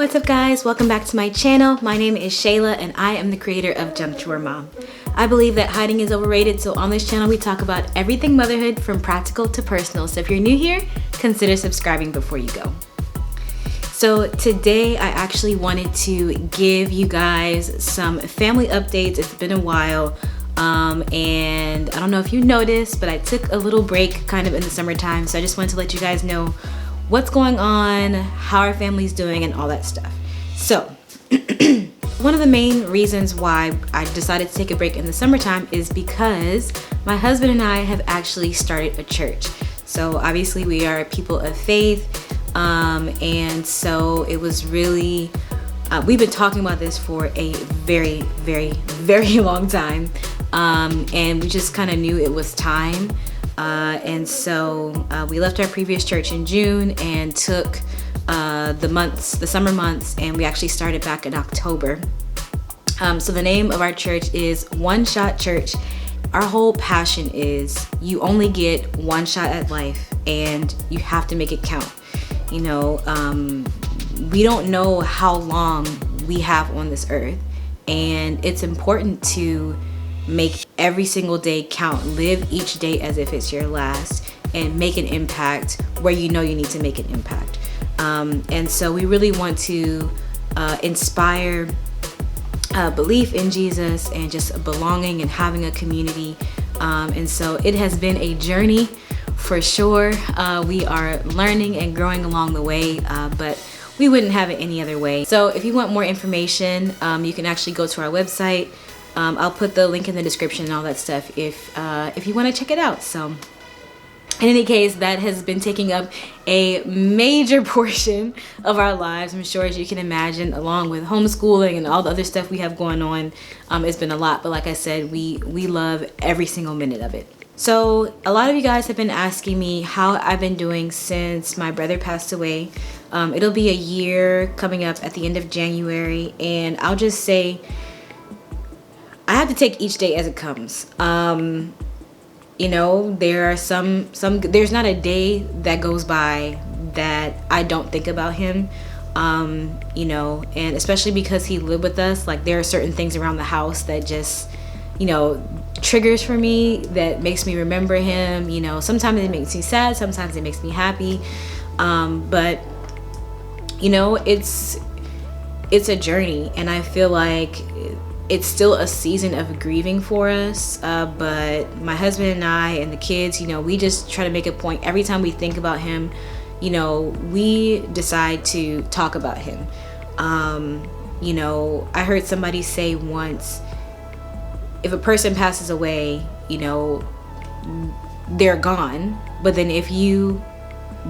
What's up guys, welcome back to my channel. My name is Shayla and I am the creator of JunkDrawerMom. I believe that hiding is overrated, so on this channel we talk about everything motherhood from practical to personal. So if you're new here, consider subscribing before you go. So today I actually wanted to give you guys some family updates. It's been a while and I don't know if you noticed, but I took a little break kind of in the summertime. So I just wanted to let you guys know what's going on, how our family's doing, and all that stuff. So one of the main reasons why I decided to take a break in the summertime is because my husband and I have actually started a church. So obviously we are people of faith, and so it was really, we've been talking about this for a very, very, very long time, and we just kind of knew it was time. And so we left our previous church in June and took the summer months, and we actually started back in October. So the name of our church is One Shot Church. Our whole passion is you only get one shot at life and you have to make it count. You know, we don't know how long we have on this earth, and it's important to make every single day count. Live each day as if it's your last and make an impact where you know you need to make an impact. And so we really want to inspire belief in Jesus and just belonging and having a community. And so it has been a journey for sure. We are learning and growing along the way, but we wouldn't have it any other way. So if you want more information, you can actually go to our website. I'll put the link in the description and all that stuff if you want to check it out. So in any case, that has been taking up a major portion of our lives, I'm sure, as you can imagine, along with homeschooling and all the other stuff we have going on. It's been a lot, but like I said, we love every single minute of it. So a lot of you guys have been asking me how I've been doing since my brother passed away. It'll be a year coming up at the end of January, and I'll just say I have to take each day as it comes. You know, there are there's not a day that goes by that I don't think about him. You know, and especially because he lived with us, like there are certain things around the house that just, you know, triggers for me that makes me remember him. You know, sometimes it makes me sad, sometimes it makes me happy. But you know, it's a journey, and I feel like it's still a season of grieving for us, but my husband and I and the kids, you know, we just try to make a point every time we think about him. You know, we decide to talk about him. You know, I heard somebody say once, if a person passes away, you know, they're gone, but then if you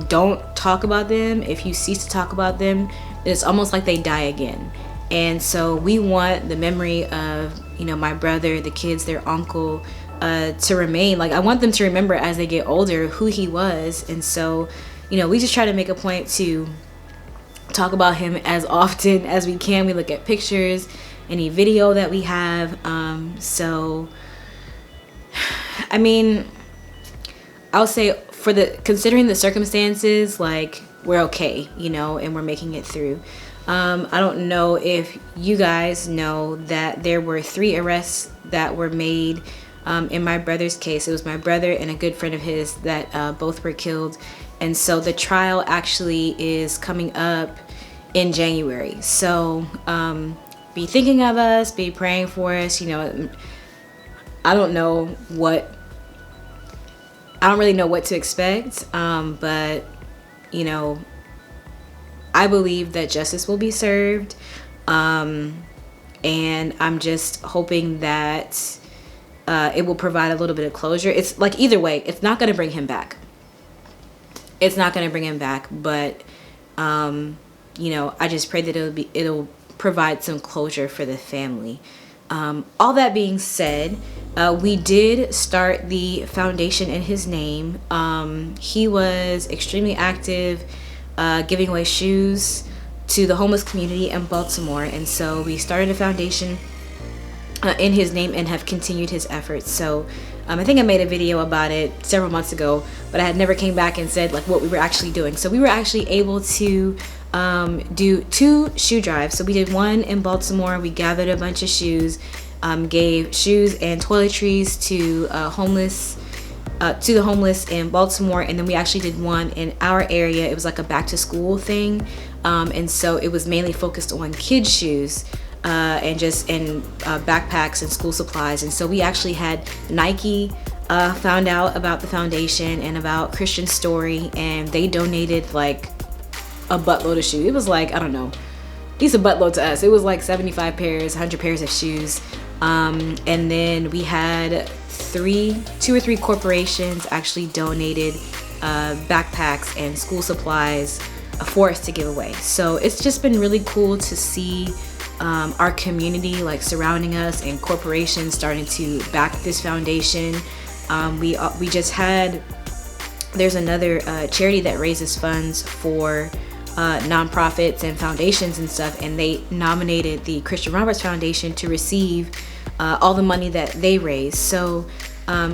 don't talk about them, if you cease to talk about them, it's almost like they die again. And so we want the memory of, you know, my brother, the kids, their uncle, to remain. Like, I want them to remember as they get older who he was. And so, you know, we just try to make a point to talk about him as often as we can. We look at pictures, any video that we have. So, I mean, I'll say considering the circumstances, like, we're okay, you know, and we're making it through. I don't know if you guys know that there were 3 arrests that were made in my brother's case. It was my brother and a good friend of his that both were killed. And so the trial actually is coming up in January. So be thinking of us, be praying for us. You know, I don't really know what to expect, but you know, I believe that justice will be served, and I'm just hoping that it will provide a little bit of closure. It's like, either way, it's not going to bring him back. It's not going to bring him back, but you know, I just pray that it'll provide some closure for the family. All that being said, we did start the foundation in his name. He was extremely active, giving away shoes to the homeless community in Baltimore, and so we started a foundation in his name and have continued his efforts. So I think I made a video about it several months ago, but I had never came back and said like what we were actually doing. So we were actually able to do 2 shoe drives. So we did one in Baltimore. We gathered a bunch of shoes, gave shoes and toiletries to the homeless in Baltimore, and then we actually did one in our area. It was like a back to school thing, and so it was mainly focused on kids' shoes and backpacks and school supplies. And so we actually had Nike found out about the foundation and about Christian Story, and they donated like a buttload of shoes. It was like, I don't know, it's a buttload to us. It was like 75 pairs, 100 pairs of shoes. And then we had 2 or 3 corporations actually donated backpacks and school supplies for us to give away. So it's just been really cool to see our community like surrounding us and corporations starting to back this foundation. We just had, there's another charity that raises funds for nonprofits and foundations and stuff, and they nominated the Christian Roberts Foundation to receive all the money that they raise. So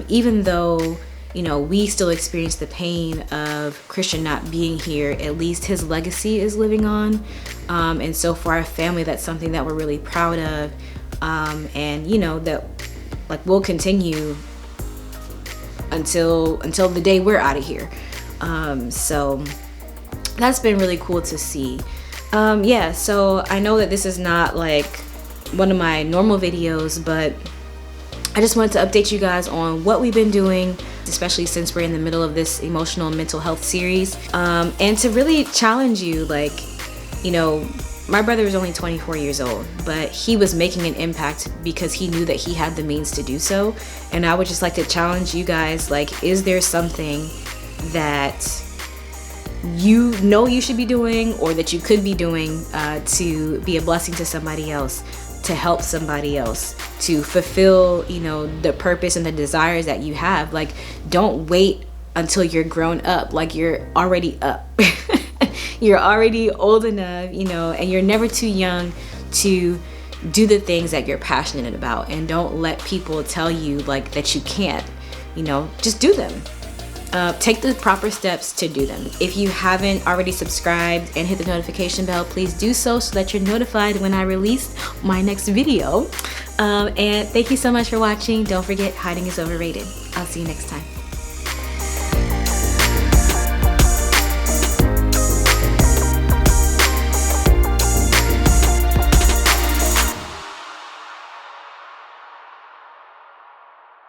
even though, you know, we still experience the pain of Christian not being here, at least his legacy is living on. And so for our family, that's something that we're really proud of. And you know, that like we'll continue until the day we're out of here. So that's been really cool to see. Yeah, so I know that this is not like one of my normal videos, but I just wanted to update you guys on what we've been doing, especially since we're in the middle of this emotional and mental health series, and to really challenge you. Like, you know, my brother was only 24 years old, but he was making an impact because he knew that he had the means to do so. And I would just like to challenge you guys, like, is there something that you know you should be doing, or that you could be doing to be a blessing to somebody else, to help somebody else, to fulfill, you know, the purpose and the desires that you have? Like, don't wait until you're grown up. Like, you're already up. You're already old enough, you know, and you're never too young to do the things that you're passionate about. And don't let people tell you like that you can't, you know, just do them. Take the proper steps to do them. If you haven't already subscribed and hit the notification bell, please do so that you're notified when I release my next video. And thank you so much for watching. Don't forget, hiding is overrated. I'll see you next time.